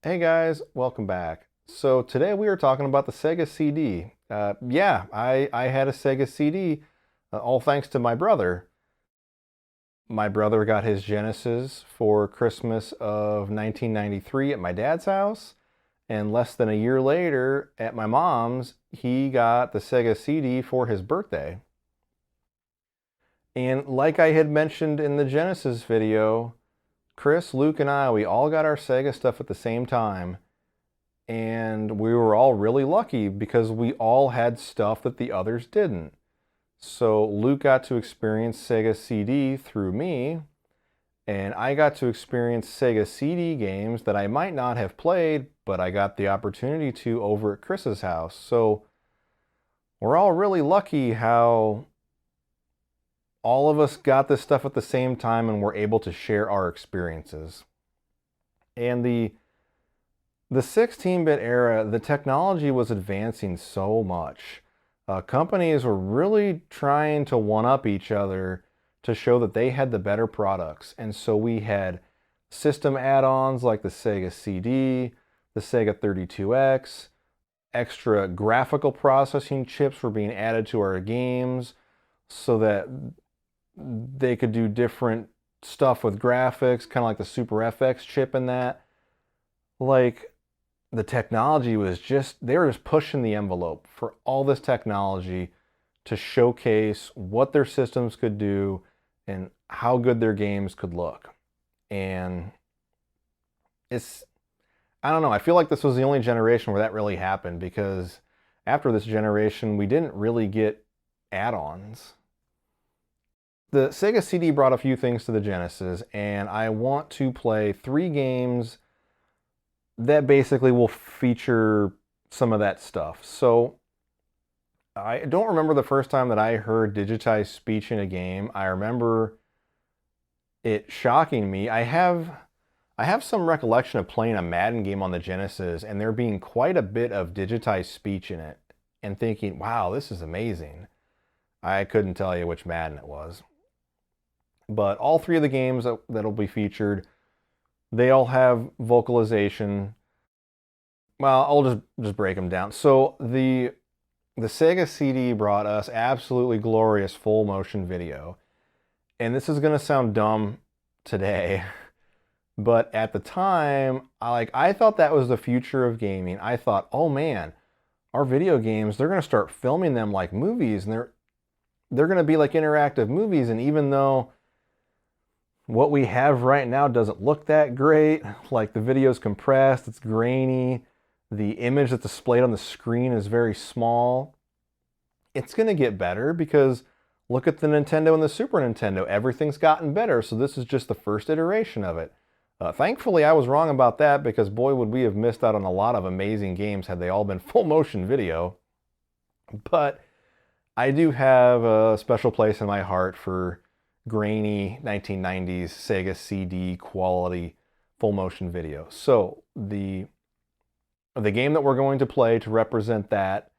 Hey guys, welcome back. So today we are talking about the Sega CD. Yeah, I had a Sega CD, all thanks to my brother. My brother got his Genesis for Christmas of 1993 at my dad's house, and less than a year later at my mom's, he got the Sega CD for his birthday. And like I had mentioned in the Genesis video, Chris, Luke, and I, we all got our Sega stuff at the same time. And we were all really lucky because we all had stuff that the others didn't. So Luke got to experience Sega CD through me, and I got to experience Sega CD games that I might not have played, but I got the opportunity to over at Chris's house. So we're all really lucky how all of us got this stuff at the same time and were able to share our experiences. And the 16-bit era, the technology was advancing so much. Companies were really trying to one-up each other to show that they had the better products. And so we had system add-ons like the Sega CD, the Sega 32X, extra graphical processing chips were being added to our games so that they could do different stuff with graphics, kind of like the Super FX chip in that. Like, the technology was they were just pushing the envelope for all this technology to showcase what their systems could do and how good their games could look. And I don't know, I feel like this was the only generation where that really happened, because after this generation, we didn't really get add-ons. The Sega CD brought a few things to the Genesis, and I want to play 3 games that basically will feature some of that stuff. So I don't remember the first time that I heard digitized speech in a game. I remember it shocking me. I have some recollection of playing a Madden game on the Genesis and there being quite a bit of digitized speech in it and thinking, wow, this is amazing. I couldn't tell you which Madden it was. But all 3 of the games that'll be featured, they all have vocalization. Well, I'll just break them down. So the Sega CD brought us absolutely glorious full motion video. And this is going to sound dumb today, but at the time, I thought that was the future of gaming. I thought, "Oh man, our video games, they're going to start filming them like movies, and they're going to be like interactive movies." And even though what we have right now doesn't look that great, like the video's compressed, it's grainy, the image that's displayed on the screen is very small, it's going to get better because look at the Nintendo and the Super Nintendo. Everything's gotten better, so this is just the first iteration of it. Thankfully, I was wrong about that, because boy, would we have missed out on a lot of amazing games had they all been full motion video. But I do have a special place in my heart for grainy 1990s Sega CD quality full motion video. So the game that we're going to play to represent that,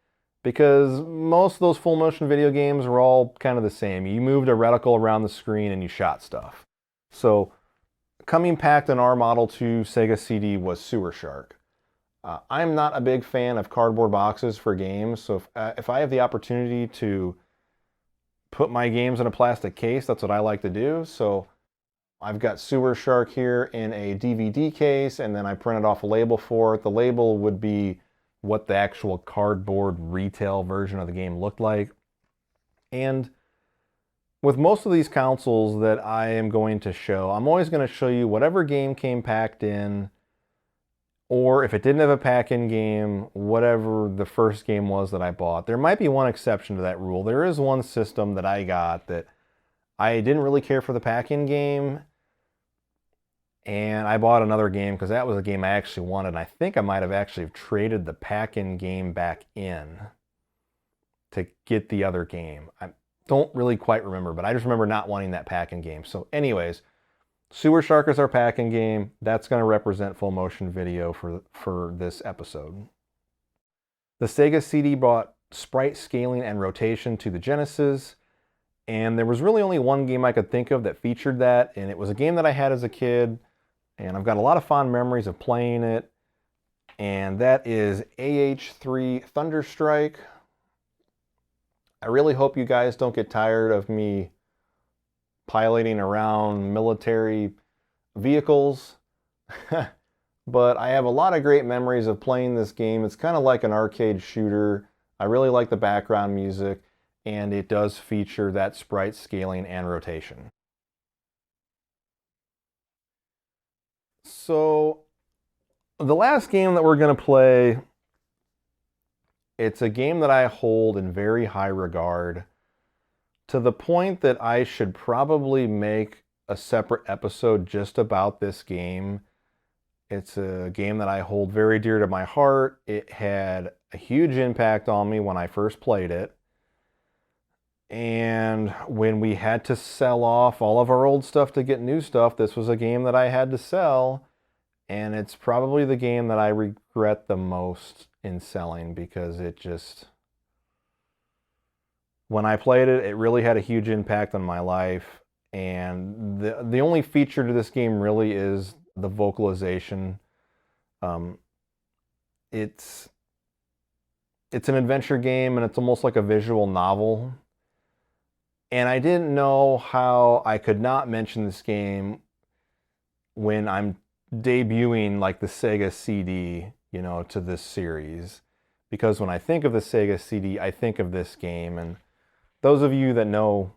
because most of those full motion video games are all kind of the same. You moved a reticle around the screen and you shot stuff. So coming packed in our Model 2 Sega CD was Sewer Shark. I'm not a big fan of cardboard boxes for games, so if I have the opportunity to put my games in a plastic case, that's what I like to do. So I've got Sewer Shark here in a DVD case, and then I printed off a label for it. The label would be what the actual cardboard retail version of the game looked like. And with most of these consoles that I am going to show, I'm always going to show you whatever game came packed in, or if it didn't have a pack-in game, whatever the first game was that I bought. There might be one exception to that rule. There is one system that I got that I didn't really care for the pack-in game, and I bought another game because that was a game I actually wanted. And I think I might have actually traded the pack-in game back in to get the other game. I don't really quite remember, but I just remember not wanting that pack-in game. So anyways, Sewer Shark is our pack-in game. That's going to represent full motion video for this episode. The Sega CD brought sprite scaling and rotation to the Genesis, and there was really only one game I could think of that featured that, and it was a game that I had as a kid, and I've got a lot of fond memories of playing it. and that is AH-3 Thunderstrike. I really hope you guys don't get tired of me piloting around military vehicles. But I have a lot of great memories of playing this game. It's kind of like an arcade shooter. I really like the background music, and it does feature that sprite scaling and rotation. So the last game that we're going to play, it's a game that I hold in very high regard, to the point that I should probably make a separate episode just about this game. It's a game that I hold very dear to my heart. It had a huge impact on me when I first played it. And when we had to sell off all of our old stuff to get new stuff, this was a game that I had to sell. And it's probably the game that I regret the most in selling, because it just... when I played it, it really had a huge impact on my life. And the only feature to this game really is the vocalization. It's an adventure game, and it's almost like a visual novel. And I didn't know how I could not mention this game when I'm debuting like the Sega CD, you know, to this series. Because when I think of the Sega CD, I think of this game. And those of you that know,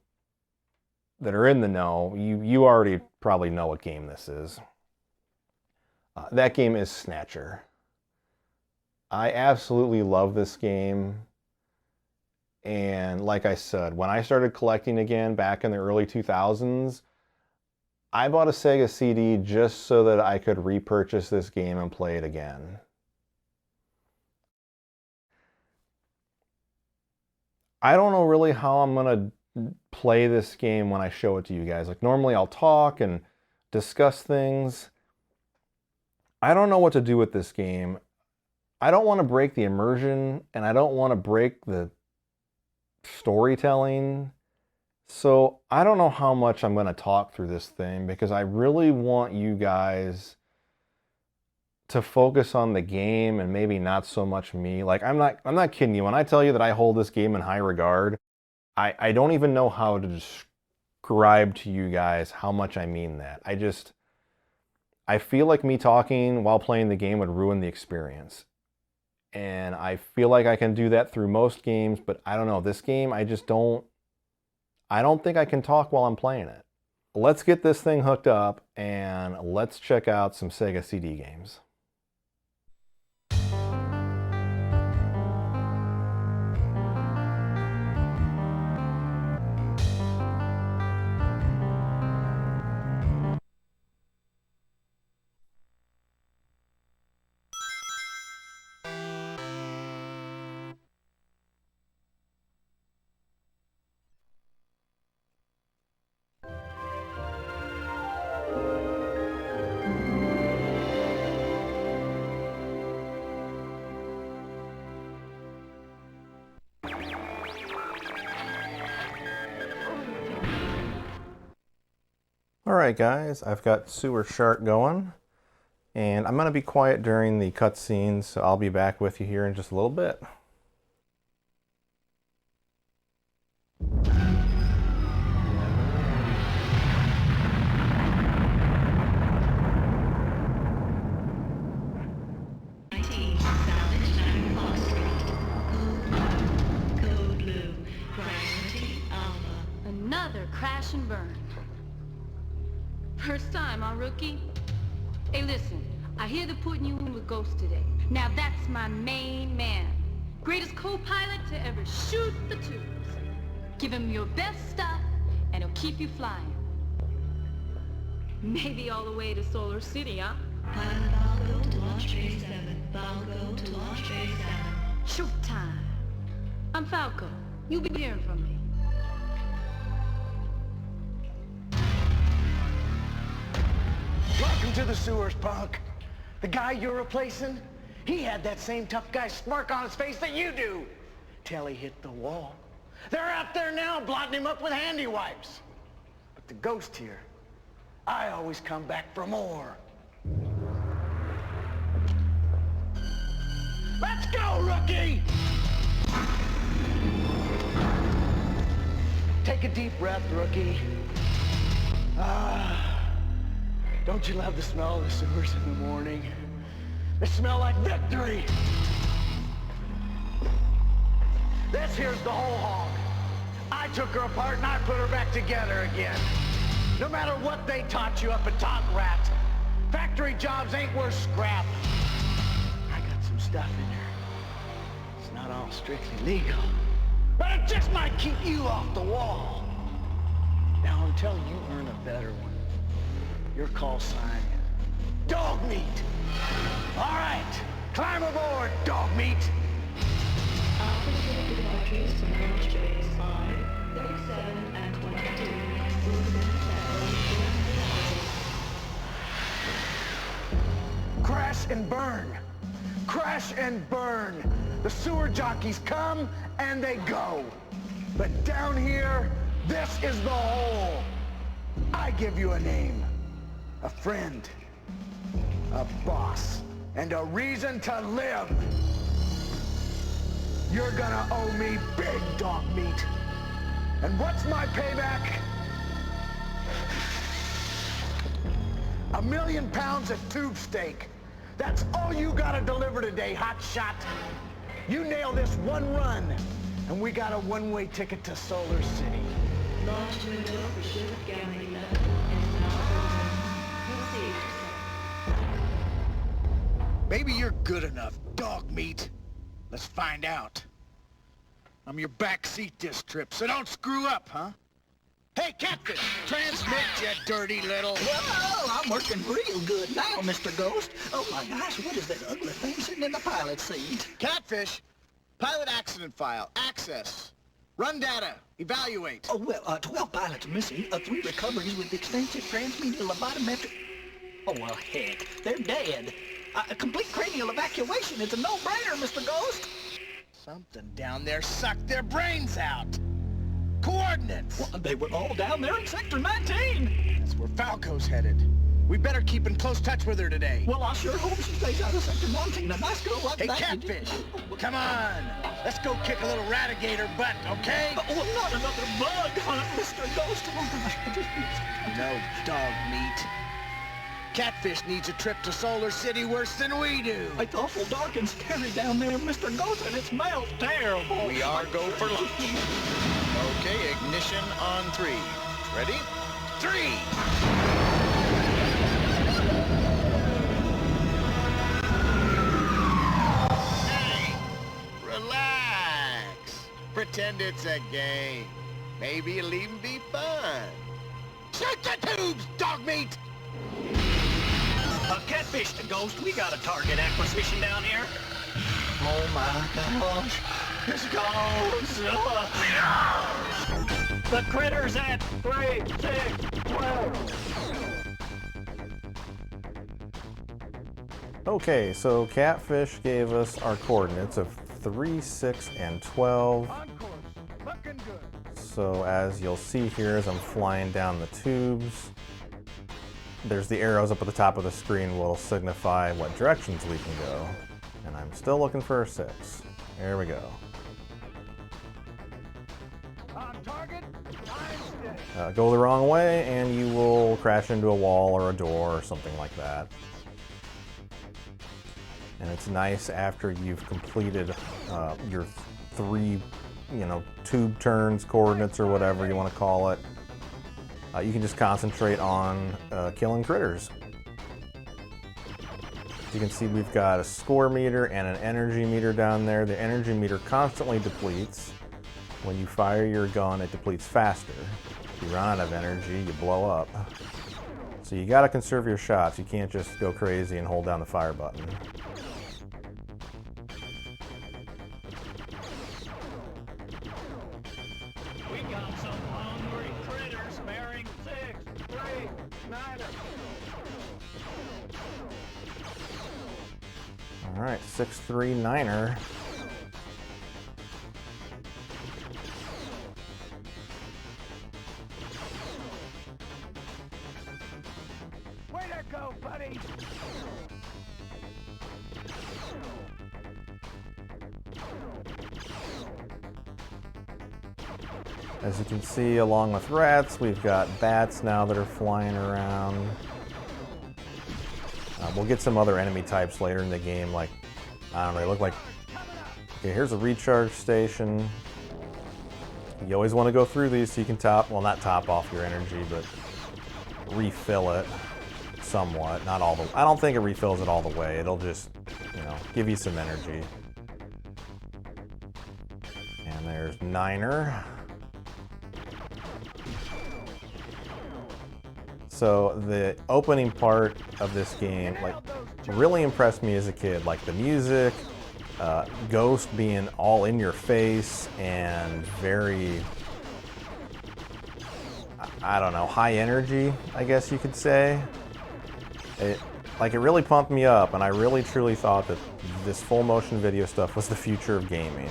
that are in the know, you already probably know what game this is. That game is Snatcher. I absolutely love this game. And like I said, when I started collecting again back in the early 2000s, I bought a Sega CD just so that I could repurchase this game and play it again. I don't know really how I'm going to play this game when I show it to you guys. Like, normally I'll talk and discuss things. I don't know what to do with this game. I don't want to break the immersion, and I don't want to break the storytelling. So I don't know how much I'm going to talk through this thing, because I really want you guys to focus on the game and maybe not so much me. Like, I'm not kidding you when I tell you that I hold this game in high regard. I don't even know how to describe to you guys how much I mean that. I feel like me talking while playing the game would ruin the experience. And I feel like I can do that through most games, but I don't know. This game, I don't think I can talk while I'm playing it. Let's get this thing hooked up and let's check out some Sega CD games. Alright guys, I've got Sewer Shark going, and I'm going to be quiet during the cutscenes, so I'll be back with you here in just a little bit. Another crash and burn. First time, huh, rookie? Hey, listen, I hear they're putting you in with Ghost today. Now that's my main man. Greatest co-pilot to ever shoot the tubes. Give him your best stuff, and he'll keep you flying. Maybe all the way to Solar City, huh? Pilot, I'll go to launch tray 7. I'll go to launch tray 7. Showtime. I'm Falco. You'll be hearing from me. Welcome to the sewers, punk. The guy you're replacing, he had that same tough guy smirk on his face that you do, till he hit the wall. They're out there now blotting him up with handy wipes. But the ghost here, I always come back for more. go, rookie! Take a deep breath, rookie. Don't you love the smell of the sewers in the morning? They smell like victory! This here's the whole hog. I took her apart and I put her back together again. No matter what they taught you up at Top Rat, factory jobs ain't worth scrap. I got some stuff in her. It's not all strictly legal, but it just might keep you off the wall. Now until you earn a better one, your call sign, Dog Meat. All right, climb aboard, Dog Meat. Operator departures from launch bays 5, 37, and 22 will commence at Crash and burn. Crash and burn. The sewer jockeys come and they go. But down here, this is the hole. I give you a name, a friend, a boss, and a reason to live. You're gonna owe me big, Dog Meat. And what's my payback? 1,000,000 pounds of tube steak. That's all you gotta deliver today, hot shot. You nail this one run, and we got a one-way ticket to Solar City. launch window for ship Gamma 11 is now open. Proceed to Maybe you're good enough, Dog Meat. Let's find out. I'm your backseat this trip, so don't screw up, huh? Hey, Captain! Transmit, you dirty little... Whoa, I'm working real good now, Mr. Ghost. Oh my gosh, what is that ugly thing sitting in the pilot seat? Catfish! Pilot accident file. Access. Run data. Evaluate. Oh, well, 12 pilots missing, 3 recoveries with extensive transmedial lobotometric... Oh, well, heck, they're dead. A complete cranial evacuation is a no-brainer, Mr. Ghost. Something down there sucked their brains out. Coordinates! Well, they were all down there in Sector 19. That's where Falco's headed. We better keep in close touch with her today. Well, I sure hope she stays out of Sector 19. A nice girl like Hey, that. Catfish! Come on! Let's go kick a little ratigator butt, okay? Oh, not another bug hunt, Mr. Ghost. Oh, gosh, I just need... No, Dog Meat. Catfish needs a trip to Solar City worse than we do. It's awful dark and scary down there, Mr. Ghost, and it smells terrible. We are go for lunch. Okay, ignition on 3. Ready? 3! Hey, relax. Pretend it's a game. Maybe it'll even be fun. Shoot the tubes, Dog Meat! Catfish the Ghost, we got a target acquisition down here. Oh my gosh, this goes. The critter's at 3, 6, 12. Okay, so Catfish gave us our coordinates of 3, 6, and 12. On course. Looking good. So as you'll see here as I'm flying down the tubes, there's the arrows up at the top of the screen will signify what directions we can go. And I'm still looking for a 6. There we go. On target. I'm steady. Go the wrong way and you will crash into a wall or a door or something like that. And it's nice after you've completed your 3, tube turns, coordinates, or whatever you want to call it. You can just concentrate on killing critters. You can see we've got a score meter and an energy meter down there. The energy meter constantly depletes. When you fire your gun, it depletes faster. If you run out of energy, you blow up. So you gotta conserve your shots. You can't just go crazy and hold down the fire button. We got some hungry critters bearing 6, 3, 9. All right, 639er. Way to go, buddy! As you can see, along with rats, we've got bats now that are flying around. We'll get some other enemy types later in the game, like, I don't know, they look like... Okay, here's a recharge station. You always want to go through these so you can top, well, not top off your energy, but refill it somewhat. Not all the, I don't think it refills it all the way. It'll just, you know, give you some energy. And there's Niner. So the opening part of this game, like, really impressed me as a kid. Like the music, Ghost being all in your face and very, I don't know, high energy, I guess you could say. It really pumped me up, and I really truly thought that this full motion video stuff was the future of gaming.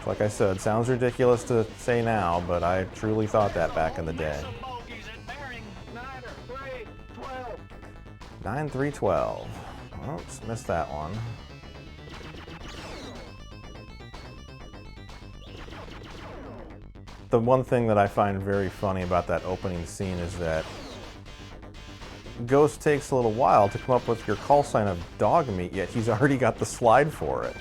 Like I said, sounds ridiculous to say now, but I truly thought that back in the day. 9-3-12. Oops, missed that one. The one thing that I find very funny about that opening scene is that Ghost takes a little while to come up with your call sign of dog meat, yet he's already got the slide for it.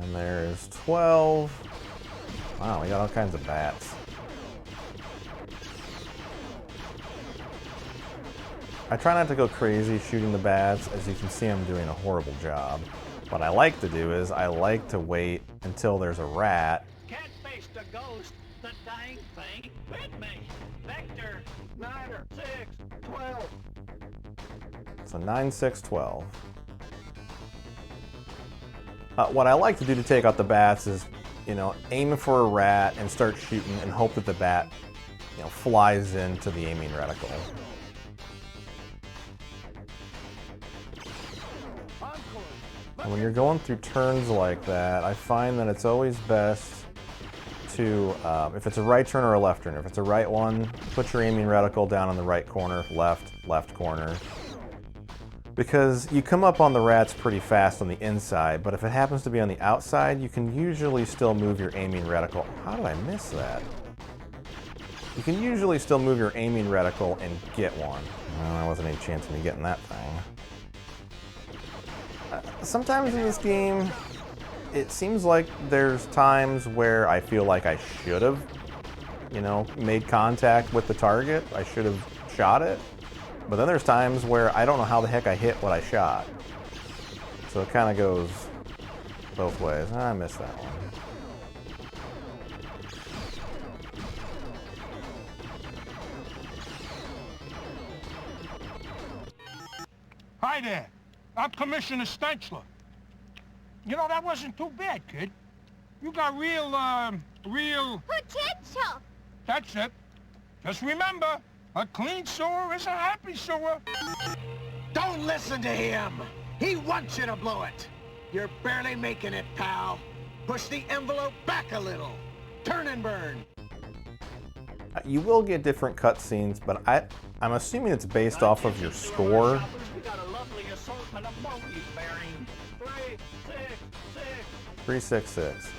And there's 12. Wow, we got all kinds of bats. I try not to go crazy shooting the bats. As you can see, I'm doing a horrible job. What I like to do is I like to wait until there's a rat. Can't face the ghost, the dang thing bit me. Vector, 9 or 6, 12. So 9, 6, 12. What I like to do to take out the bats is, you know, aim for a rat and start shooting and hope that the bat, you know, flies into the aiming reticle. And when you're going through turns like that, I find that it's always best to, if it's a right turn or a left turn, if it's a right one, put your aiming reticle down in the right corner, left corner. Because you come up on the rats pretty fast on the inside, but if it happens to be on the outside, you can usually still move your aiming reticle. How did I miss that? You can usually still move your aiming reticle and get one. Well, there wasn't any chance of me getting that thing. Sometimes in this game, it seems like there's times where I feel like I should have, you know, made contact with the target. I should have shot it. But then there's times where I don't know how the heck I hit what I shot. So it kind of goes both ways. I missed that one. Hi there. I'm Commissioner Stenchler. You know, that wasn't too bad, kid. You got real Potential! That's it. Just remember, a clean sewer is a happy sewer. Don't listen to him. He wants you to blow it. You're barely making it, pal. Push the envelope back a little. Turn and burn. You will get different cutscenes, but I'm assuming it's based off of your score. We got a lovely assortment of bogeys bearing 366. 366.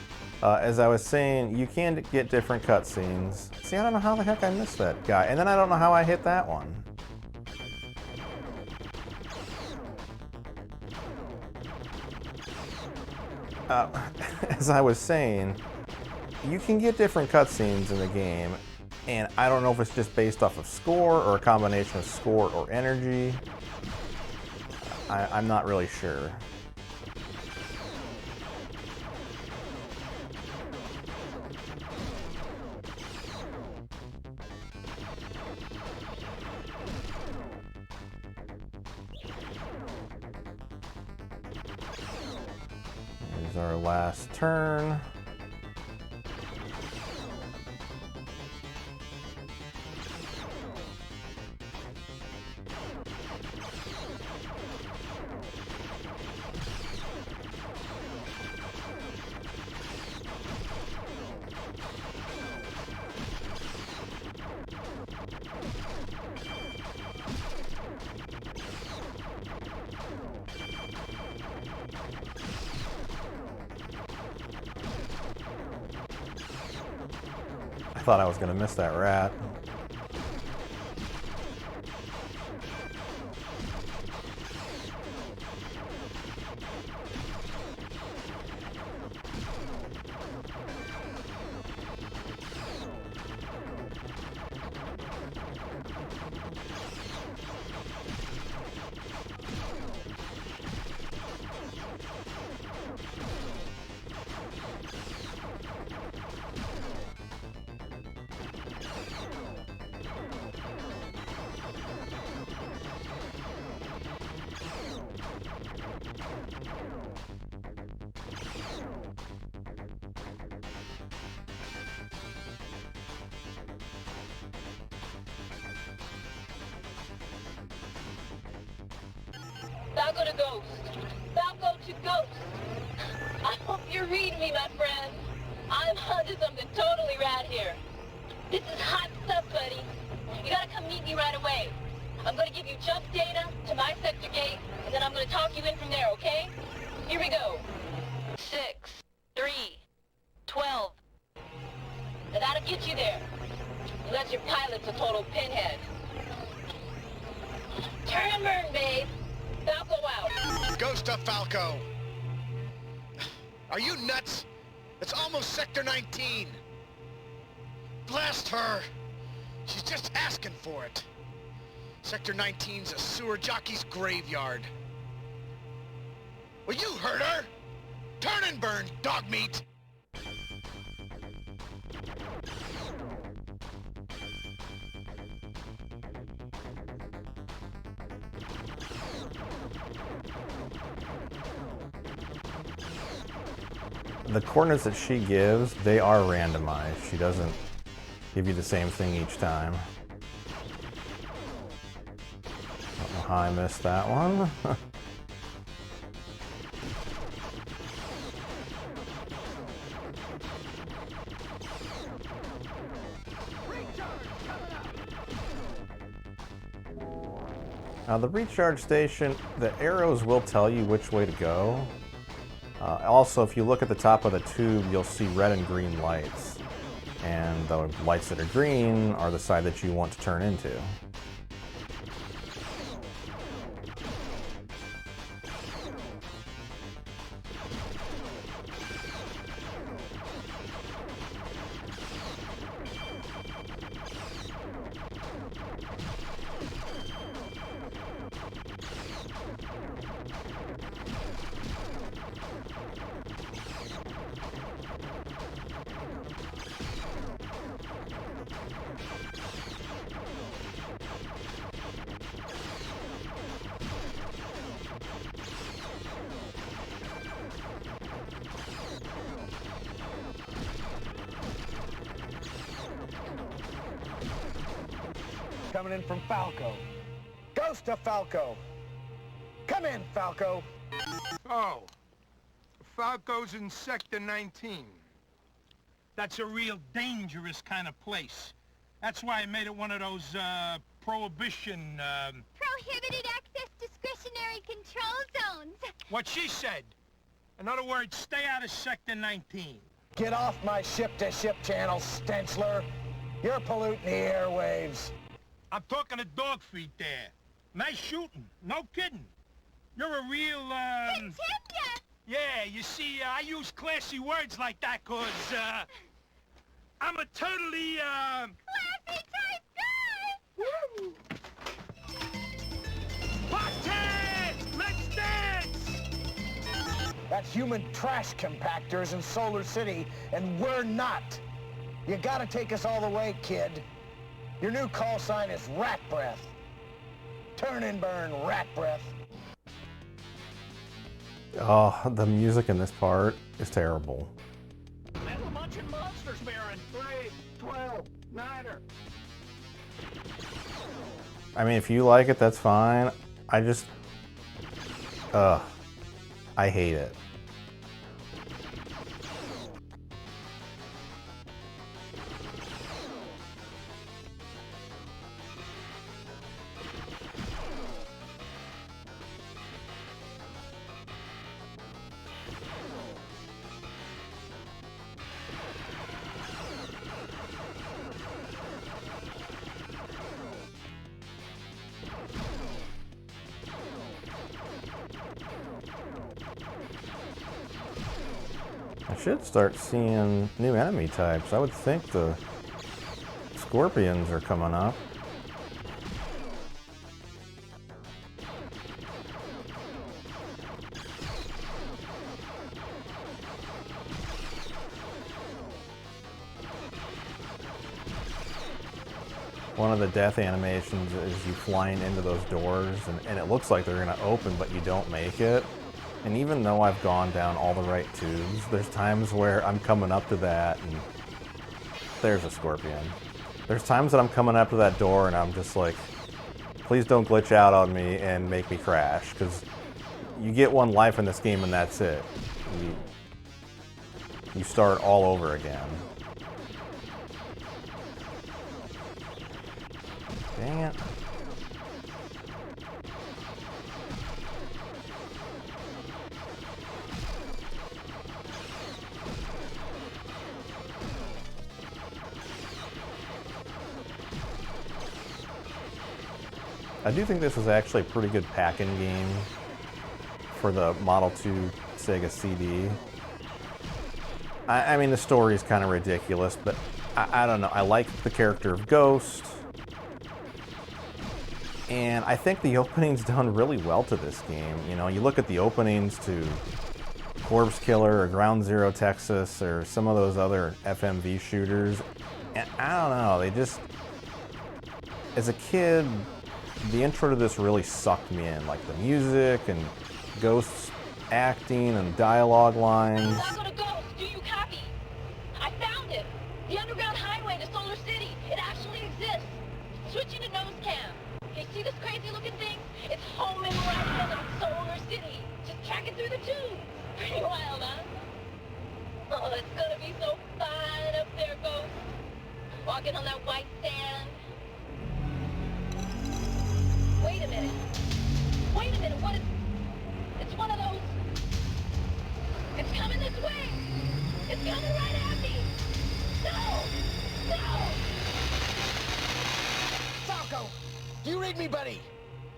As I was saying, you can get different cutscenes. See, I don't know how the heck I missed that guy. And then I don't know how I hit that one. As I was saying, you can get different cutscenes in the game. And I don't know if it's just based off of score or a combination of score or energy. I'm not really sure. Here's our last turn. thought I was gonna miss that rat. Falco to Ghost. Falco to Ghost. I hope you're reading me, my friend. I'm onto something totally rad here. This is hot stuff, buddy. You gotta come meet me right away. I'm gonna give you jump data to my sector gate, and then I'm gonna talk you in from there, okay? Here we go. 6, 3, 12. Now that'll get you there. Unless your pilot's a total pinhead. Turn and burn, babe. Falco out. Ghost to Falco. Are you nuts? It's almost Sector 19. Blast her. She's just asking for it. Sector 19's a sewer jockey's graveyard. Well, you heard her. Turn and burn, dog meat. The coordinates that she gives, they are randomized. She doesn't give you the same thing each time. Don't know how I missed that one. Now the recharge station, the arrows will tell you which way to go. Also, if you look at the top of the tube, you'll see red and green lights. And the lights that are green are the side that you want to turn into. Coming in from Falco. Ghost to Falco. Come in, Falco. Oh, Falco's in Sector 19. That's a real dangerous kind of place. That's why I made it one of those, prohibition, Prohibited access discretionary control zones. what she said. In other words, stay out of Sector 19. Get off my ship-to-ship channel, Stenchler. You're polluting the airwaves. I'm talking to dog feet there. Nice shooting. No kidding. You're a real, Continue! Yeah, you see, I use classy words like that 'cause, I'm a totally, Classy type guy! Podcast! Let's dance! That's human trash compactors in Solar City, and we're not. You gotta take us all the way, kid. Your new call sign is Rat Breath. Turn and burn, Rat Breath. Oh, the music in this part is terrible. Metal munching monsters, Baron. 3, 12, 9er. I mean, if you like it, that's fine. I just... I hate it. should start seeing new enemy types. I would think the scorpions are coming up. One of the death animations is you flying into those doors, and it looks like they're going to open, but you don't make it. And even though I've gone down all the right tubes, there's times where I'm coming up to that, and there's a scorpion. There's times that I'm coming up to that door, and I'm just like, please don't glitch out on me and make me crash, because you get one life in this game, and that's it. You start all over again. Dang it. I do think this is actually a pretty good pack-in game for the Model 2 Sega CD. I mean, the story is kind of ridiculous, but I don't know. I like the character of Ghost. And I think the opening's done really well to this game. You know, you look at the openings to Corpse Killer or Ground Zero Texas or some of those other FMV shooters, and I don't know, they just... As a kid, the intro to this really sucked me in. Like the music and Ghost's acting and dialogue lines. Logo to Ghost, do you copy? I found it! The underground highway to Solar City. It actually exists. Switching to nose cam. Okay, see this crazy looking thing? It's home in right in Solar City. Just tracking through the tube. Pretty wild, huh? Oh, it's gonna be so fun up there, Ghost. Walking on that white sand. Wait a minute. Wait a minute, what is... It's one of those... It's coming this way! It's coming right at me! No! No! Falco! Do you read me, buddy?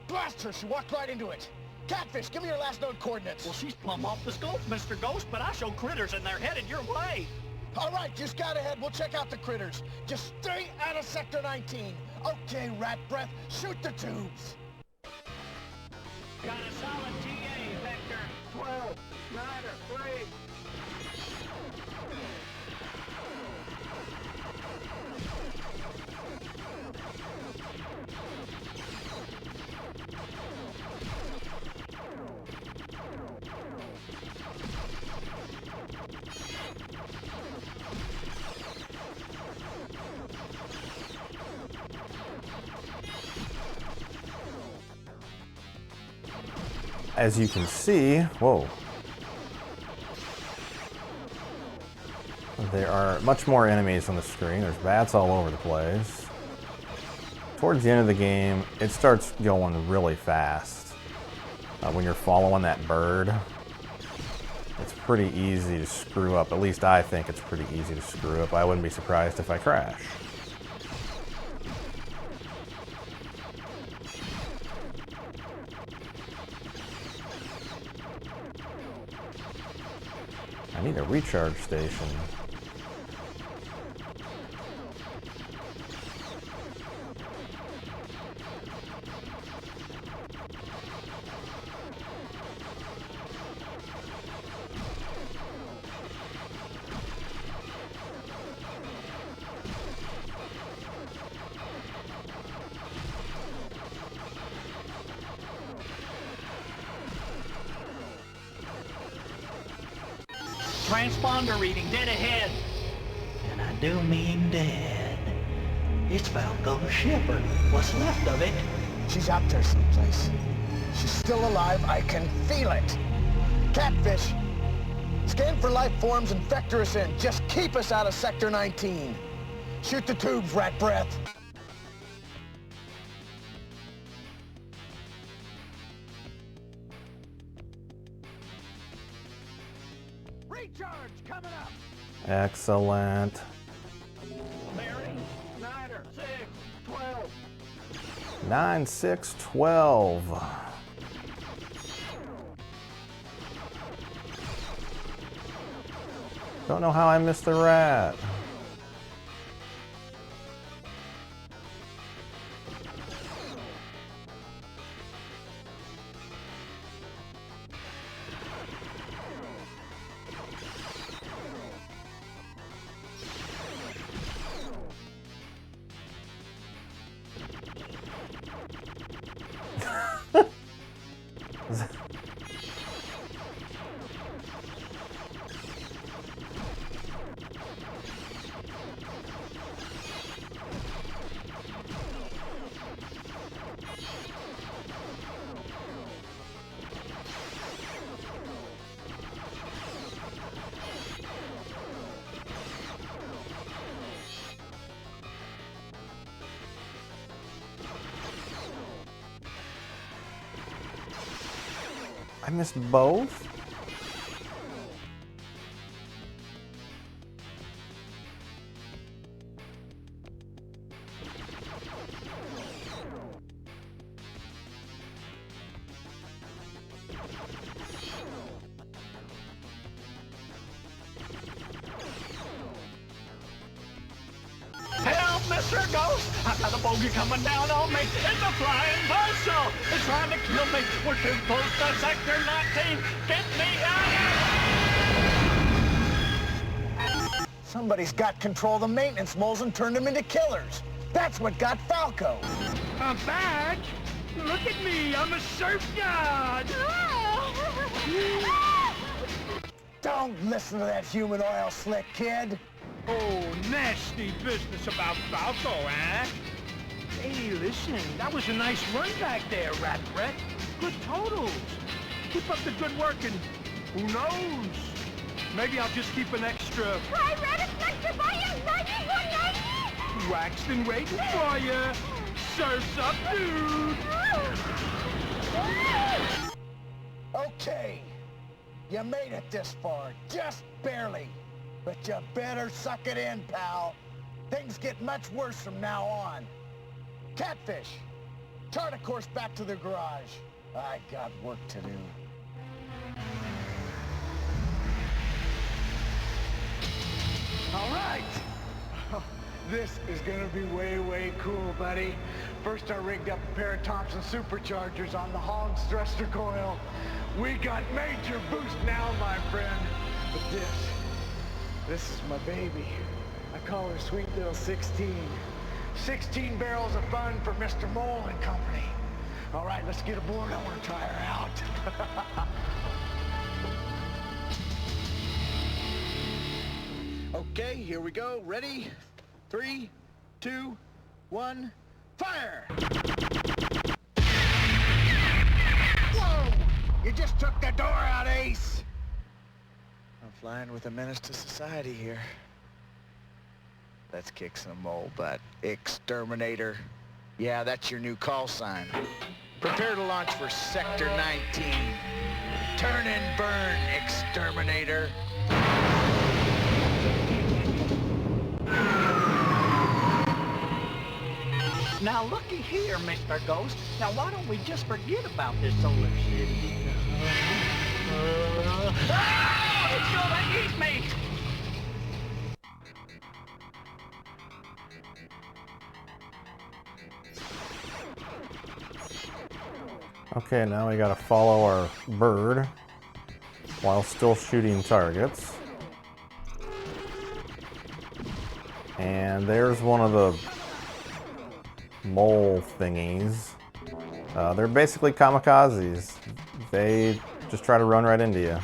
Blast her, she walked right into it. Catfish, give me your last known coordinates. Well, she's plumb off the scope, Mr. Ghost, but I show critters and they're headed your way. All right, you scout ahead. We'll check out the critters. Just stay out of Sector 19. Okay, rat breath, shoot the tubes. Got a solid TA, Vector 12, Snyder 3. As you can see, whoa, there are much more enemies on the screen. There's bats all over the place. Towards the end of the game, it starts going really fast. When you're following that bird, it's pretty easy to screw up. At least I think it's pretty easy to screw up. I wouldn't be surprised if I crash. I need a recharge station. Transponder reading dead ahead. And I do mean dead. It's Falco's ship, or what's left of it. She's out there someplace. She's still alive. I can feel it. Catfish, scan for life forms and vector us in. Just keep us out of Sector 19. Shoot the tubes, rat breath. Recharge coming up. Excellent. Mary, Snyder, 6, 12. 9, 6, 12. Don't know how I missed the rat. I missed both? Help, Mr. Ghost! I got a bogey coming down on me. It's a flying buzzsaw. It's trying to kill me. We're too close to Sector 19. Get me out! Somebody's got control of the maintenance moles and turned them into killers. That's what got Falco. I'm back. Look at me. I'm a surf god. Don't listen to that human oil slick kid. Oh, nasty business about Falco, eh? Hey, listen, that was a nice run back there, Rat Brett. Good totals. Keep up the good work and who knows? Maybe I'll just keep an extra... Hi, Red, it's nice to buy you 91.90. waxed and waiting for you. Surf's up, dude. Okay, you made it this far, just barely. But you better suck it in, pal. Things get much worse from now on. Catfish, chart a course back to the garage. I got work to do. All right. This is gonna be way, way cool, buddy. First I rigged up a pair of Thompson superchargers on the Hogg's thruster coil. We got major boost now, my friend. But this is my baby. I call her Sweet Little 16. 16 barrels of fun for Mr. Mole and company. All right, let's get aboard. I want to try her out. Okay, here we go. Ready? 3, 2, 1, fire! Whoa! You just took the door out, Ace! I'm flying with a menace to society here. Let's kick some mole butt. Exterminator. Yeah, that's your new call sign. Prepare to launch for Sector 19. Turn and burn, Exterminator. Now looky here, Mr. Ghost. Now why don't we just forget about this solar city? It's gonna eat me! Okay, now we gotta follow our bird while still shooting targets. And there's one of the mole thingies. They're basically kamikazes. They just try to run right into you.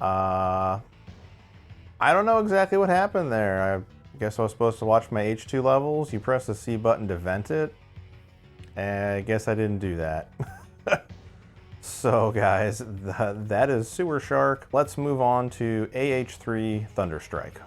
I don't know exactly what happened there. I guess I was supposed to watch my H2 levels. You press the C button to vent it. And I guess I didn't do that. So guys, that is Sewer Shark. Let's move on to AH3 Thunderstrike.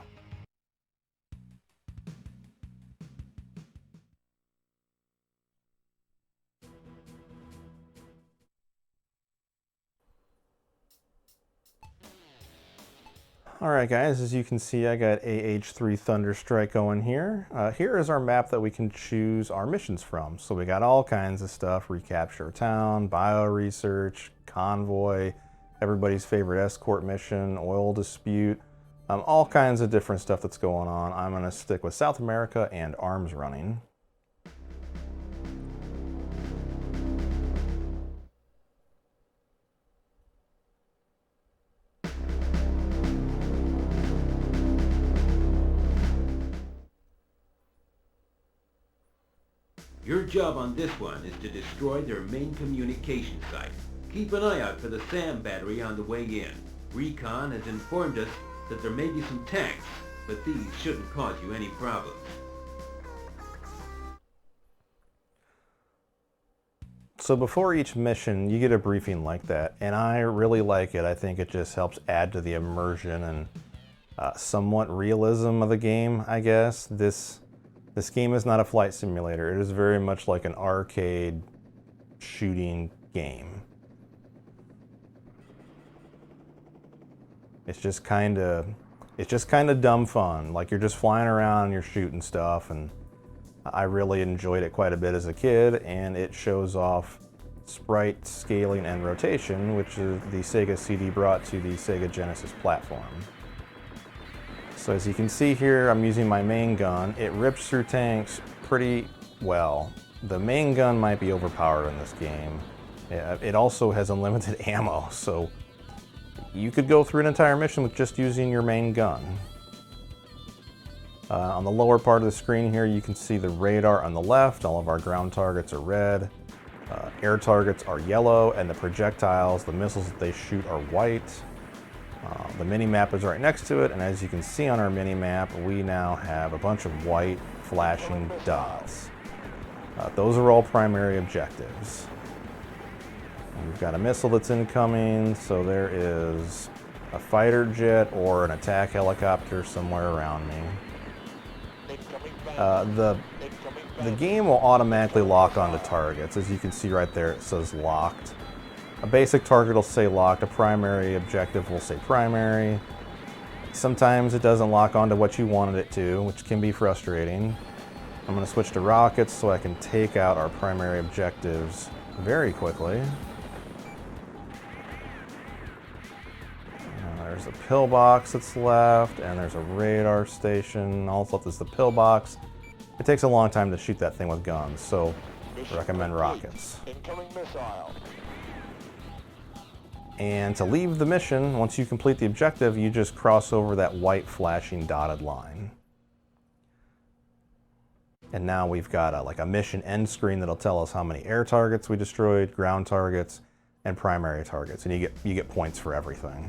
Alright guys, as you can see, I got AH3 Thunderstrike going here. Here is our map that we can choose our missions from. So we got all kinds of stuff: recapture town, bio-research, convoy, everybody's favorite escort mission, oil dispute, all kinds of different stuff that's going on. I'm going to stick with South America and arms running. Your job on this one is to destroy their main communication site. Keep an eye out for the SAM battery on the way in. Recon has informed us that there may be some tanks, but these shouldn't cause you any problems. So before each mission, you get a briefing like that, and I really like it. I think it just helps add to the immersion and somewhat realism of the game, I guess. This game is not a flight simulator. It is very much like an arcade shooting game. It's just kind of dumb fun. Like, you're just flying around, you're shooting stuff, and I really enjoyed it quite a bit as a kid, and it shows off sprite scaling and rotation, which is the Sega CD brought to the Sega Genesis platform. So as you can see here, I'm using my main gun. It rips through tanks pretty well. The main gun might be overpowered in this game. It also has unlimited ammo, so you could go through an entire mission with just using your main gun. On the lower part of the screen here, you can see the radar on the left. All of our ground targets are red. Air targets are yellow, and the projectiles, the missiles that they shoot, are white. The mini-map is right next to it, and as you can see on our mini-map, we now have a bunch of white flashing dots. Those are all primary objectives. And we've got a missile that's incoming, so there is a fighter jet or an attack helicopter somewhere around me. The game will automatically lock onto targets. As you can see right there, it says locked. A basic target will say locked, a primary objective will say primary. Sometimes it doesn't lock onto what you wanted it to, which can be frustrating. I'm going to switch to rockets so I can take out our primary objectives very quickly. There's a pillbox that's left, and there's a radar station. All that's left is the pillbox. It takes a long time to shoot that thing with guns, so I recommend rockets. Incoming missile. And to leave the mission, once you complete the objective, you just cross over that white flashing dotted line. And now we've got like a mission end screen that'll tell us how many air targets we destroyed, ground targets, and primary targets. And you get points for everything.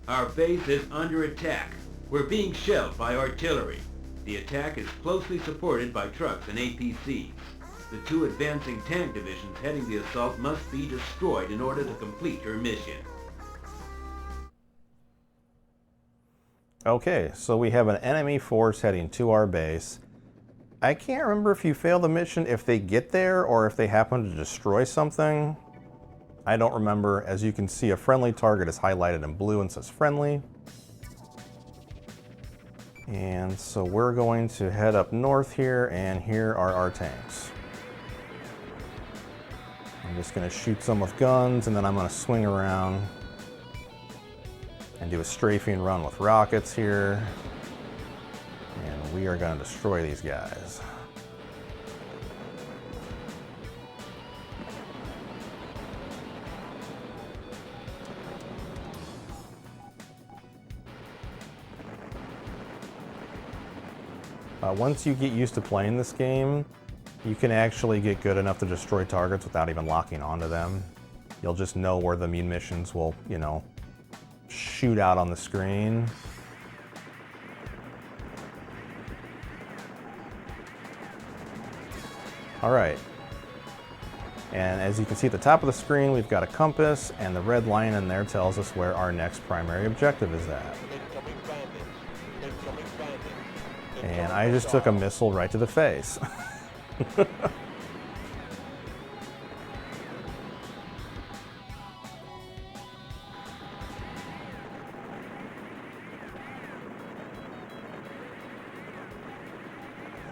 Our base is under attack. We're being shelled by artillery. The attack is closely supported by trucks and APCs. The two advancing tank divisions heading the assault must be destroyed in order to complete your mission. Okay, so we have an enemy force heading to our base. I can't remember if you fail the mission if they get there or if they happen to destroy something. I don't remember. As you can see, a friendly target is highlighted in blue and says friendly. And so we're going to head up north here, and here are our tanks. I'm just going to shoot some with guns, and then I'm going to swing around and do a strafing run with rockets here. And we are going to destroy these guys. Once you get used to playing this game, you can actually get good enough to destroy targets without even locking onto them. You'll just know where the munitions will, you know, shoot out on the screen. All right. And as you can see at the top of the screen, we've got a compass, and the red line in there tells us where our next primary objective is at. And I just took a missile right to the face. So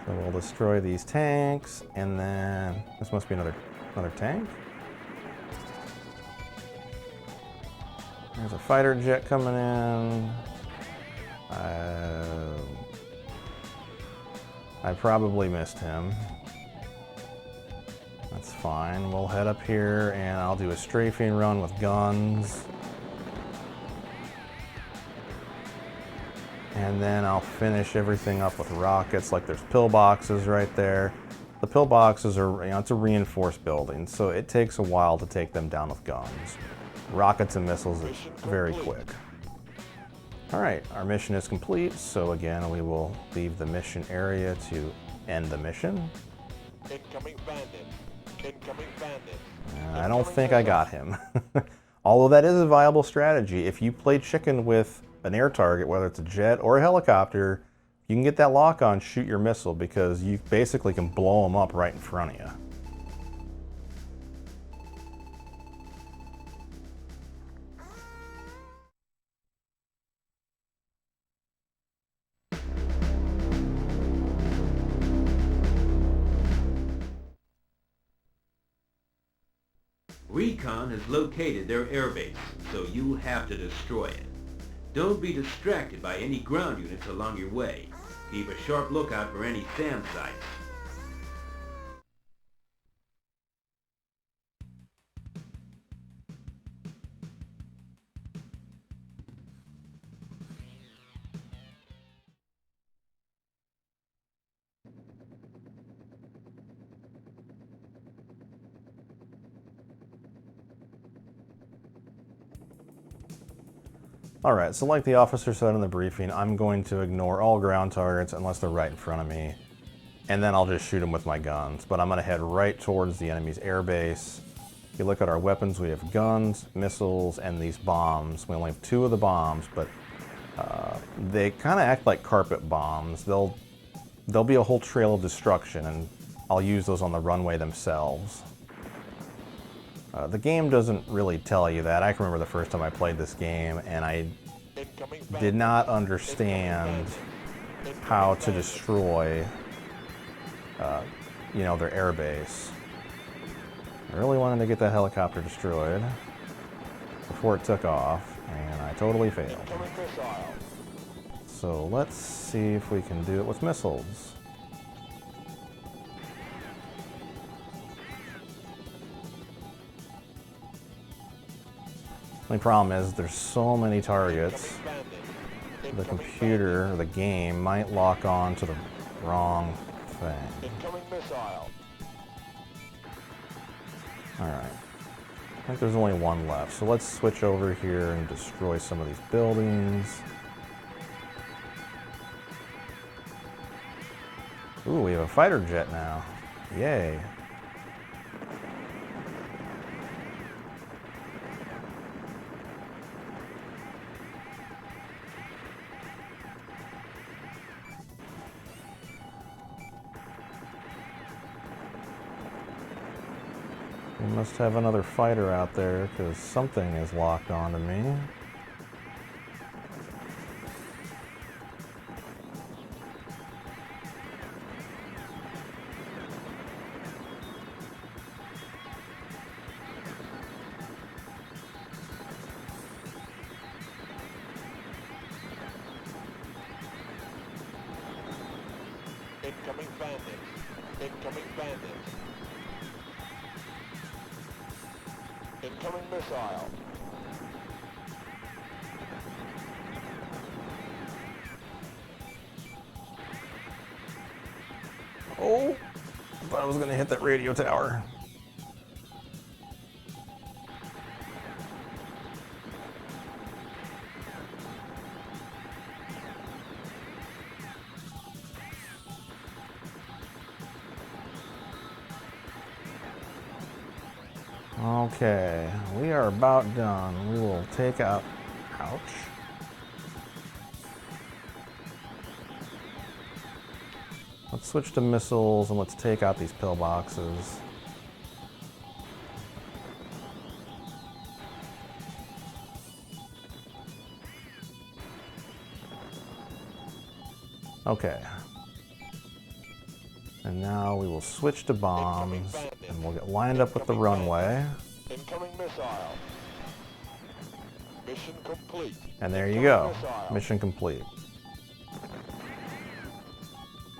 we'll destroy these tanks, and then this must be another tank. There's a fighter jet coming in. I probably missed him. That's fine. We'll head up here and I'll do a strafing run with guns. And then I'll finish everything up with rockets, like there's pillboxes right there. The pillboxes are, you know, it's a reinforced building, so it takes a while to take them down with guns. Rockets and missiles is very quick. All right, our mission is complete, so again, we will leave the mission area to end the mission. Incoming bandit. Incoming bandit. I don't think I got him. Although that is a viable strategy. If you play chicken with an air target, whether it's a jet or a helicopter, you can get that lock on, shoot your missile, because you basically can blow them up right in front of you. Recon has located their airbase, so you have to destroy it. Don't be distracted by any ground units along your way. Keep a sharp lookout for any SAM sites. All right, so like the officer said in the briefing, I'm going to ignore all ground targets unless they're right in front of me, and then I'll just shoot them with my guns. But I'm gonna head right towards the enemy's airbase. If you look at our weapons, we have guns, missiles, and these bombs. We only have 2 of the bombs, but they kind of act like carpet bombs. There'll be a whole trail of destruction, and I'll use those on the runway themselves. The game doesn't really tell you that. I can remember the first time I played this game, and I did not understand how to destroy, you know, their airbase. I really wanted to get that helicopter destroyed before it took off, and I totally failed. So let's see if we can do it with missiles. The only problem is there's so many targets, the computer or the game might lock on to the wrong thing. Alright, I think there's only one left, so let's switch over here and destroy some of these buildings. Ooh, we have a fighter jet now. Yay. We must have another fighter out there because something is locked onto me. Incoming bandits. Incoming bandits. Incoming missile. Oh, I thought I was gonna hit that radio tower. Okay, we are about done. We will take out, ouch. Let's switch to missiles and let's take out these pillboxes. Okay. And now we will switch to bombs, and we'll get lined up with the runway. Incoming missile. Mission complete. And there you go. Mission complete.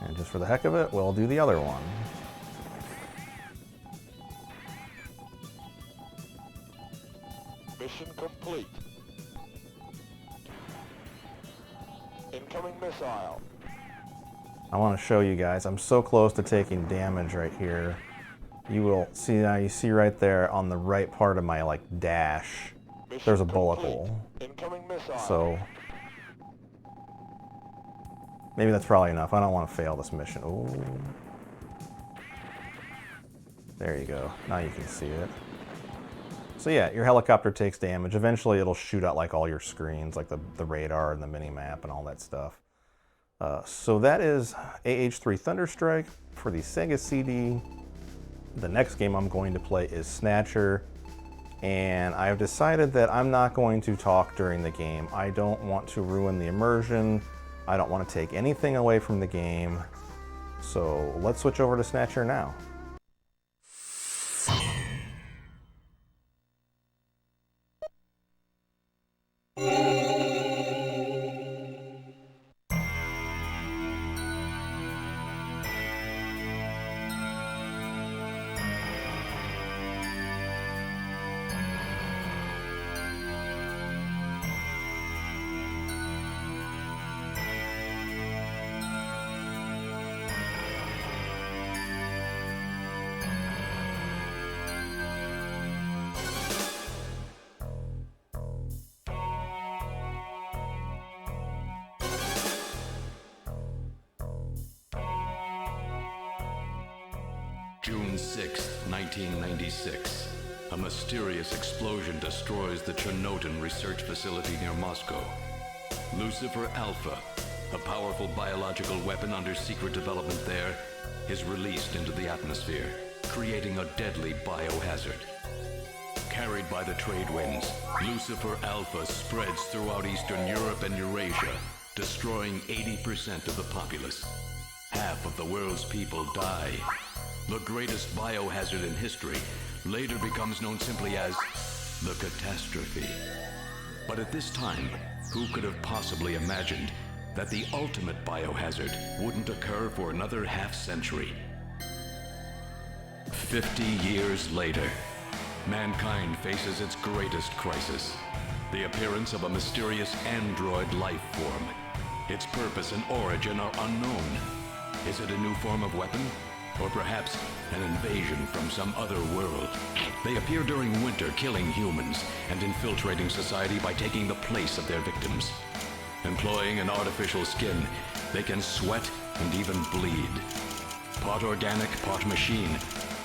And just for the heck of it, we'll do the other one. Mission complete. Incoming missile. I want to show you guys, I'm so close to taking damage right here. You will see now, you see right there on the right part of my like dash, there's a bullet hole. Incoming missile. So maybe that's probably enough. I don't want to fail this mission. Ooh. There you go. Now you can see it. So yeah, your helicopter takes damage. Eventually it'll shoot out like all your screens, like the radar and the mini-map and all that stuff. So that is AH-3 Thunderstrike for the Sega CD. The next game I'm going to play is Snatcher. And I've decided that I'm not going to talk during the game. I don't want to ruin the immersion. I don't want to take anything away from the game. So let's switch over to Snatcher now. June 6, 1996. A mysterious explosion destroys the Chernobyl research facility near Moscow. Lucifer Alpha, a powerful biological weapon under secret development there, is released into the atmosphere, creating a deadly biohazard. Carried by the trade winds, Lucifer Alpha spreads throughout Eastern Europe and Eurasia, destroying 80% of the populace. Half of the world's people die. The greatest biohazard in history later becomes known simply as the catastrophe. But at this time, who could have possibly imagined that the ultimate biohazard wouldn't occur for another half-century? 50 years later, mankind faces its greatest crisis, the appearance of a mysterious android life form. Its purpose and origin are unknown. Is it a new form of weapon? Or perhaps an invasion from some other world? They appear during winter, killing humans and infiltrating society by taking the place of their victims. Employing an artificial skin, they can sweat and even bleed. Part organic, part machine,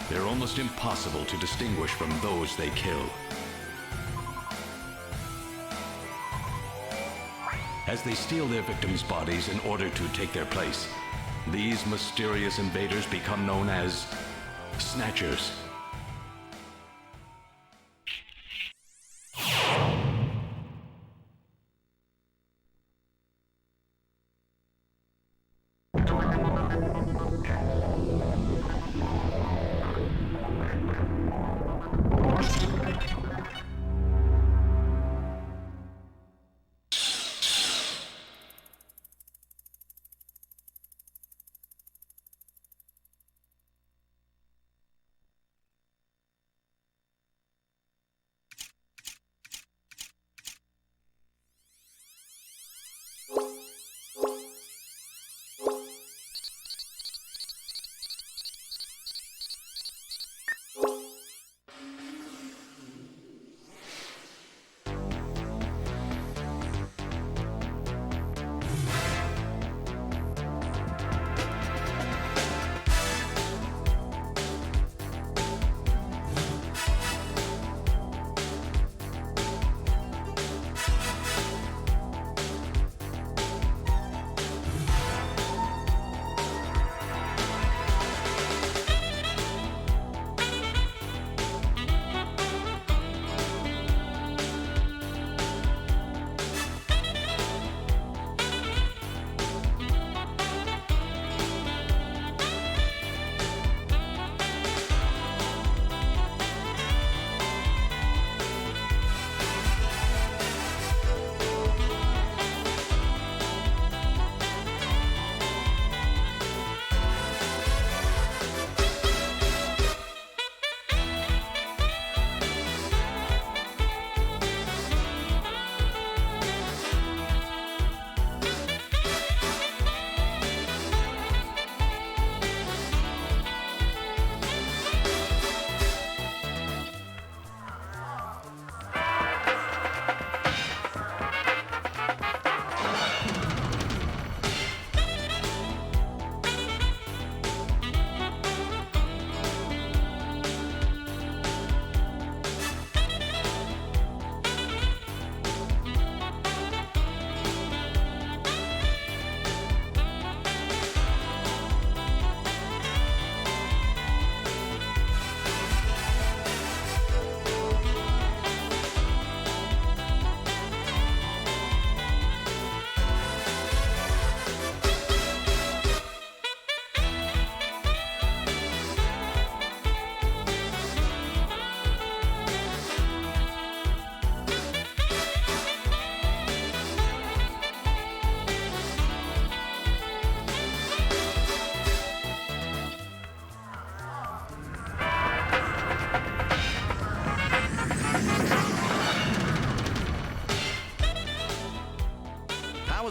they're almost impossible to distinguish from those they kill. As they steal their victims' bodies in order to take their place, these mysterious invaders become known as Snatchers.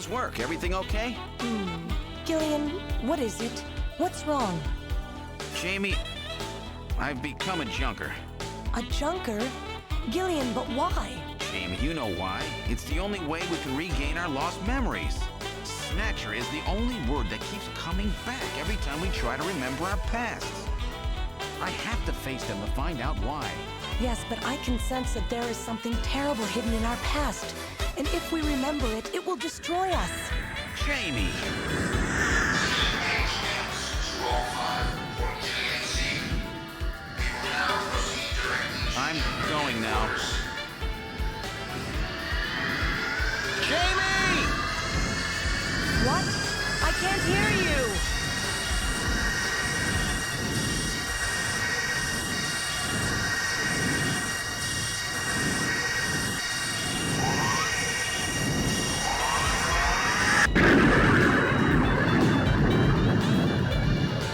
How's work? Everything okay? Gillian, what is it? What's wrong? Jamie, I've become a junker. A junker? Gillian, but why? Jamie, you know why. It's the only way we can regain our lost memories. Snatcher is the only word that keeps coming back every time we try to remember our pasts. I have to face them to find out why. Yes, but I can sense that there is something terrible hidden in our past. And if we remember it, it will destroy us. Jamie! I'm going now. Jamie! What? I can't hear you!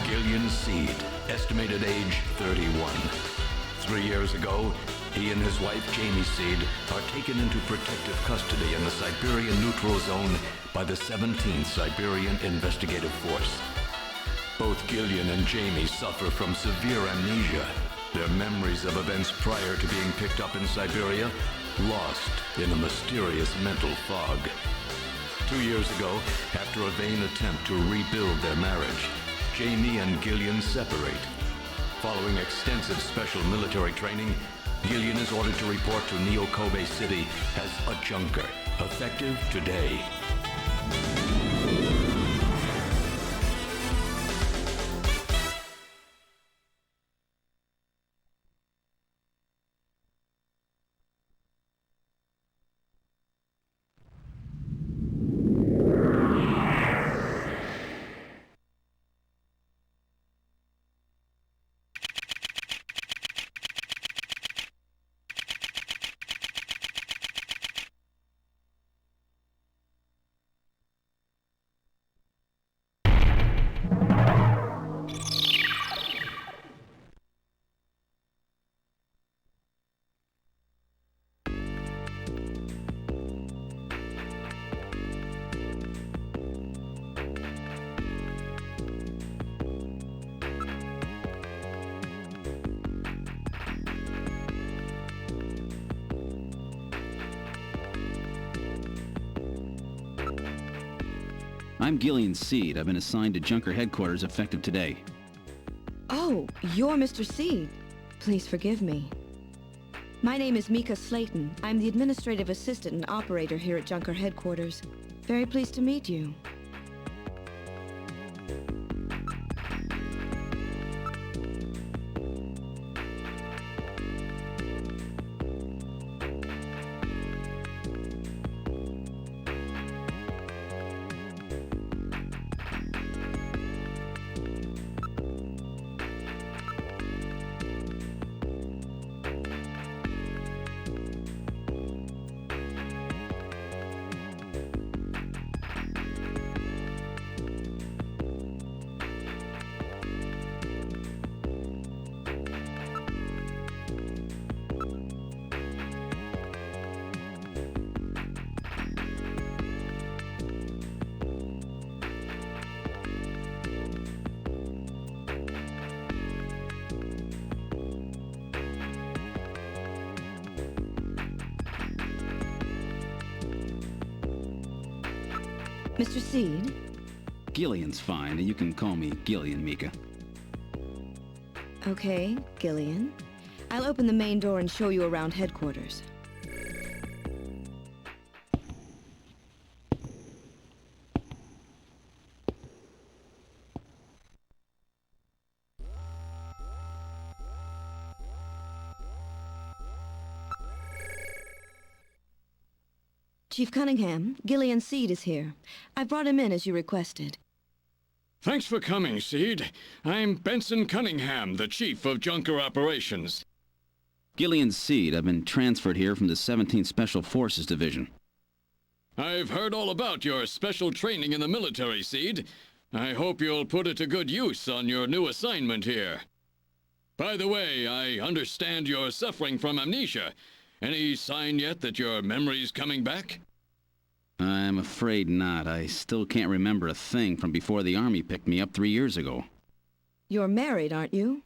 Gillian Seed, estimated age 31. 3 years ago, he and his wife, Jamie Seed, are taken into protective custody in the Siberian Neutral Zone by the 17th Siberian Investigative Force. Both Gillian and Jamie suffer from severe amnesia. Their memories of events prior to being picked up in Siberia lost in a mysterious mental fog. 2 years ago, after a vain attempt to rebuild their marriage, Jamie and Gillian separate. Following extensive special military training, Gillian is ordered to report to Neo-Kobe City as a junker, effective today. I'm Gillian Seed. I've been assigned to Junker headquarters effective today. Oh, you're Mr. Seed. Please forgive me. My name is Mika Slayton. I'm the administrative assistant and operator here at Junker headquarters. Very pleased to meet you. Mr. Seed? Gillian's fine, and you can call me Gillian, Mika. Okay, Gillian. I'll open the main door and show you around headquarters. Chief Cunningham, Gillian Seed is here. I brought him in as you requested. Thanks for coming, Seed. I'm Benson Cunningham, the Chief of Junker Operations. Gillian Seed. I've been transferred here from the 17th Special Forces Division. I've heard all about your special training in the military, Seed. I hope you'll put it to good use on your new assignment here. By the way, I understand you're suffering from amnesia. Any sign yet that your memory's coming back? I'm afraid not. I still can't remember a thing from before the Army picked me up 3 years ago. You're married, aren't you?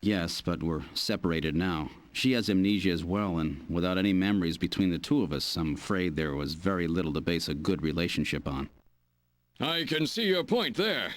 Yes, but we're separated now. She has amnesia as well, and without any memories between the two of us, I'm afraid there was very little to base a good relationship on. I can see your point there.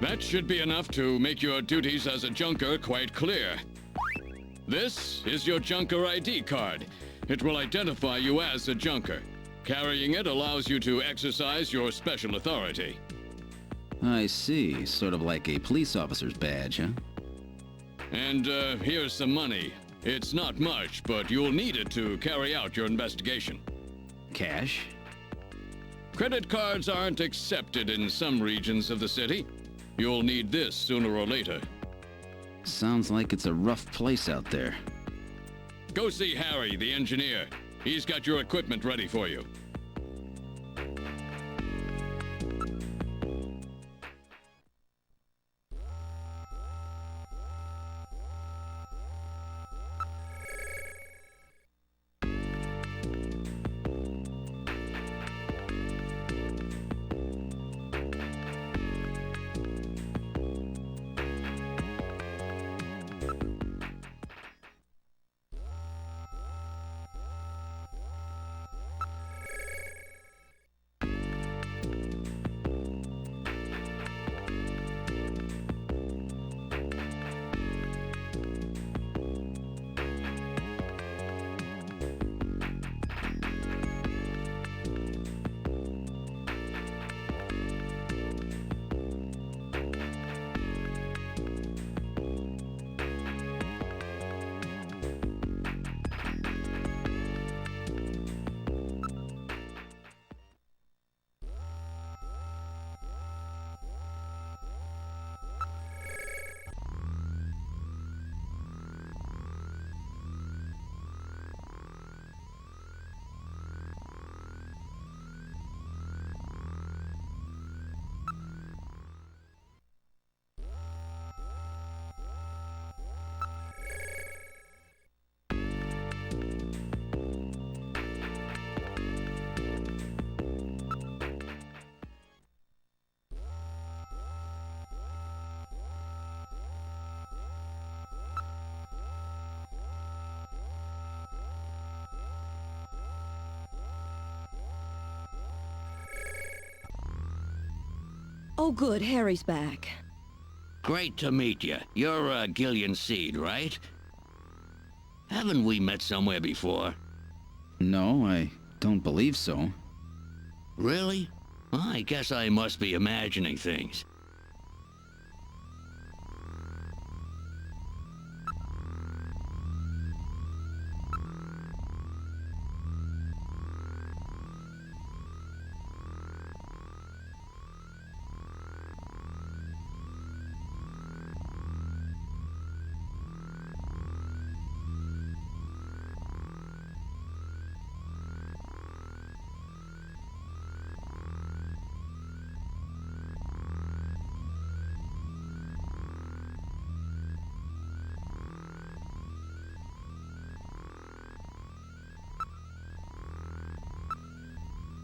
That should be enough to make your duties as a junker quite clear. This is your junker ID card. It will identify you as a junker. Carrying it allows you to exercise your special authority. I see. Sort of like a police officer's badge, huh? And here's some money. It's not much, but you'll need it to carry out your investigation. Cash? Credit cards aren't accepted in some regions of the city. You'll need this sooner or later. Sounds like it's a rough place out there. Go see Harry, the engineer. He's got your equipment ready for you. Oh, good. Harry's back. Great to meet you. You're Gillian Seed, right? Haven't we met somewhere before? No, I don't believe so. Really? Well, I guess I must be imagining things.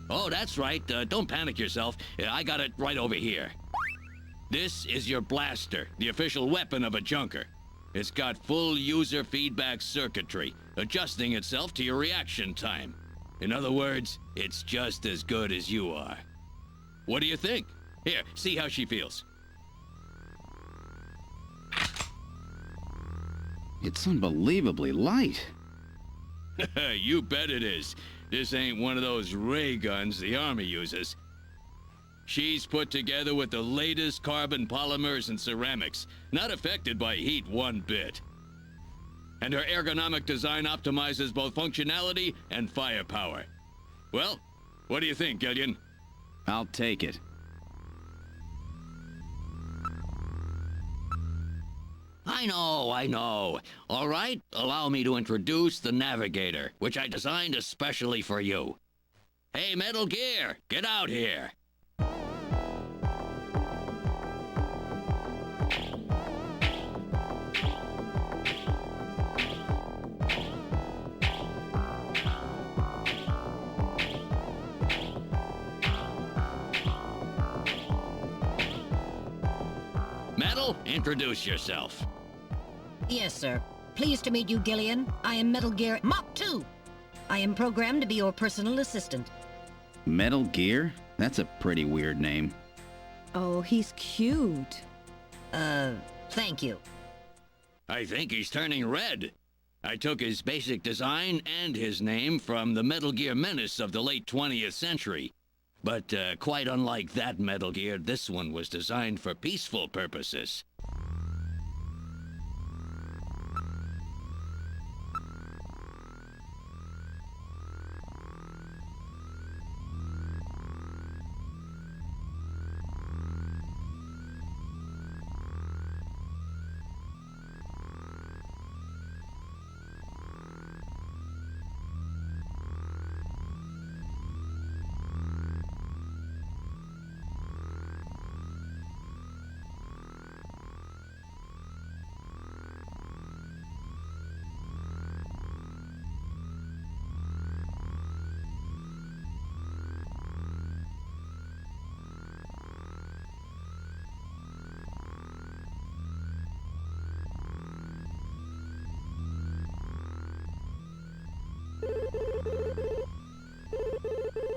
Oh, that's right. Don't panic yourself. I got it right over here. This is your blaster, the official weapon of a junker. It's got full user feedback circuitry, adjusting itself to your reaction time. In other words, it's just as good as you are. What do you think? Here, see how she feels. It's unbelievably light. You bet it is. This ain't one of those ray guns the Army uses. She's put together with the latest carbon polymers and ceramics, not affected by heat one bit. And her ergonomic design optimizes both functionality and firepower. Well, what do you think, Gillian? I'll take it. I know. All right, allow me to introduce the Navigator, which I designed especially for you. Hey, Metal Gear, get out here. Metal, introduce yourself. Yes, sir. Pleased to meet you, Gillian. I am Metal Gear Mach 2. I am programmed to be your personal assistant. Metal Gear? That's a pretty weird name. Oh, he's cute. Thank you. I think he's turning red. I took his basic design and his name from the Metal Gear menace of the late 20th century. But quite unlike that Metal Gear, this one was designed for peaceful purposes.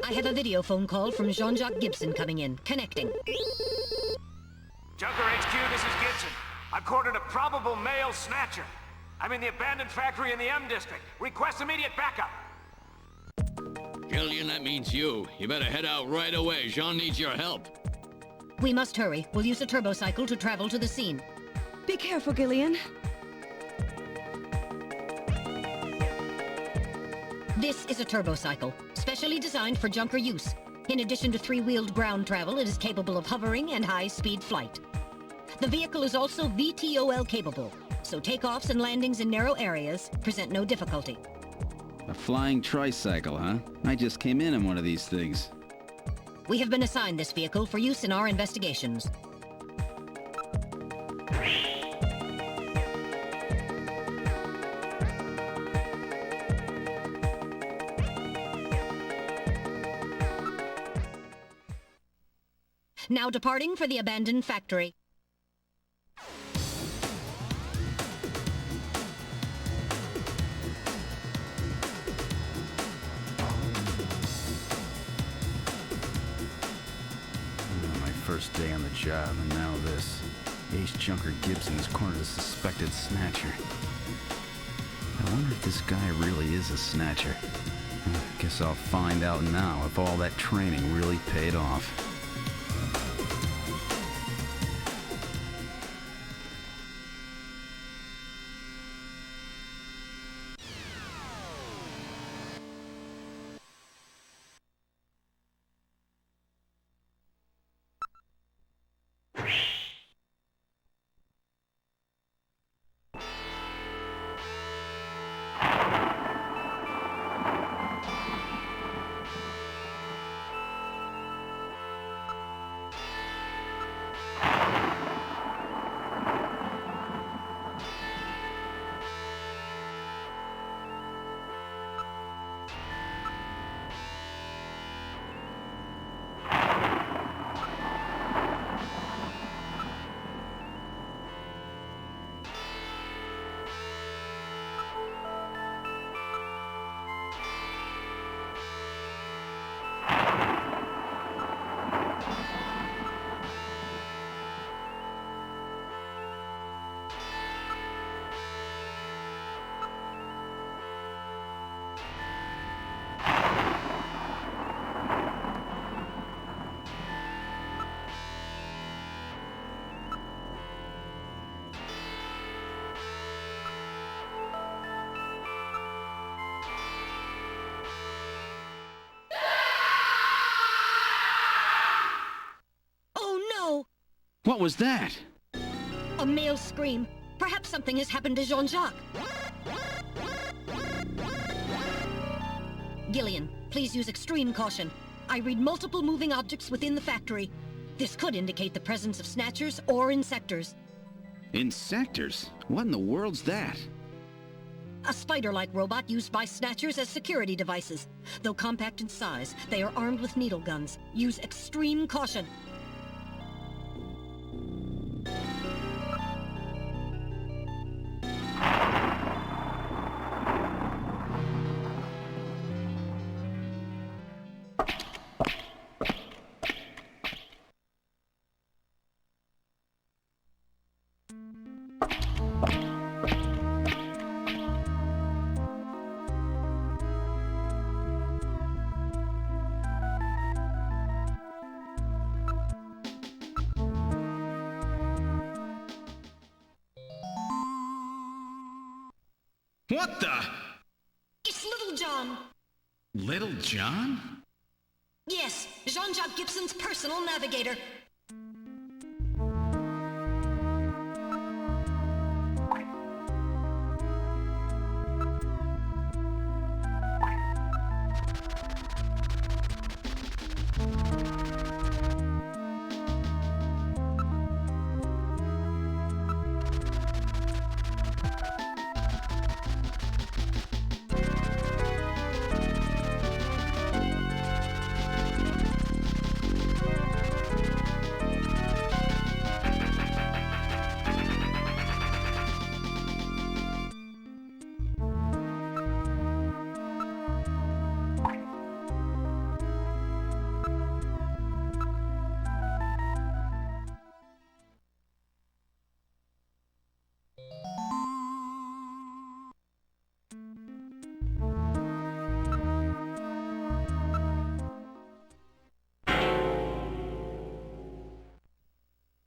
I have a video phone call from Jean-Jacques Gibson coming in. Connecting. Junker HQ, this is Gibson. I've cornered a probable male snatcher. I'm in the abandoned factory in the M District. Request immediate backup. Gillian, that means you. You better head out right away. Jean needs your help. We must hurry. We'll use a turbocycle to travel to the scene. Be careful, Gillian. This is a turbocycle, specially designed for junker use. In addition to three-wheeled ground travel, it is capable of hovering and high-speed flight. The vehicle is also VTOL capable, so takeoffs and landings in narrow areas present no difficulty. A flying tricycle, huh? I just came in on one of these things. We have been assigned this vehicle for use in our investigations. Now departing for the abandoned factory. My first first day on the job, and now this. Ace Junker Gibson's cornered a suspected snatcher. I wonder if this guy really is a snatcher. Guess I'll find out now if all that training really paid off. What was that? A male scream. Perhaps something has happened to Jean-Jacques. Gillian, please use extreme caution. I read multiple moving objects within the factory. This could indicate the presence of snatchers or insectors. Insectors? What in the world's that? A spider-like robot used by snatchers as security devices. Though compact in size, they are armed with needle guns. Use extreme caution. What the? It's Little John. Little John? Yes, Jean-Jacques Gibson's personal navigator.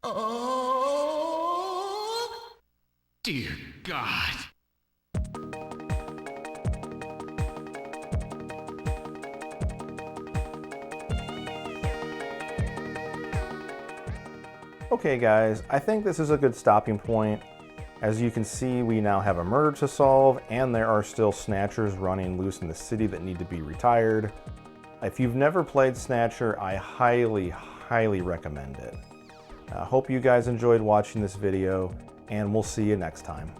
Oh! Dear God. Okay guys, I think this is a good stopping point. As you can see, we now have a murder to solve, and there are still snatchers running loose in the city that need to be retired. If you've never played Snatcher, I highly recommend it. I hope you guys enjoyed watching this video, and we'll see you next time.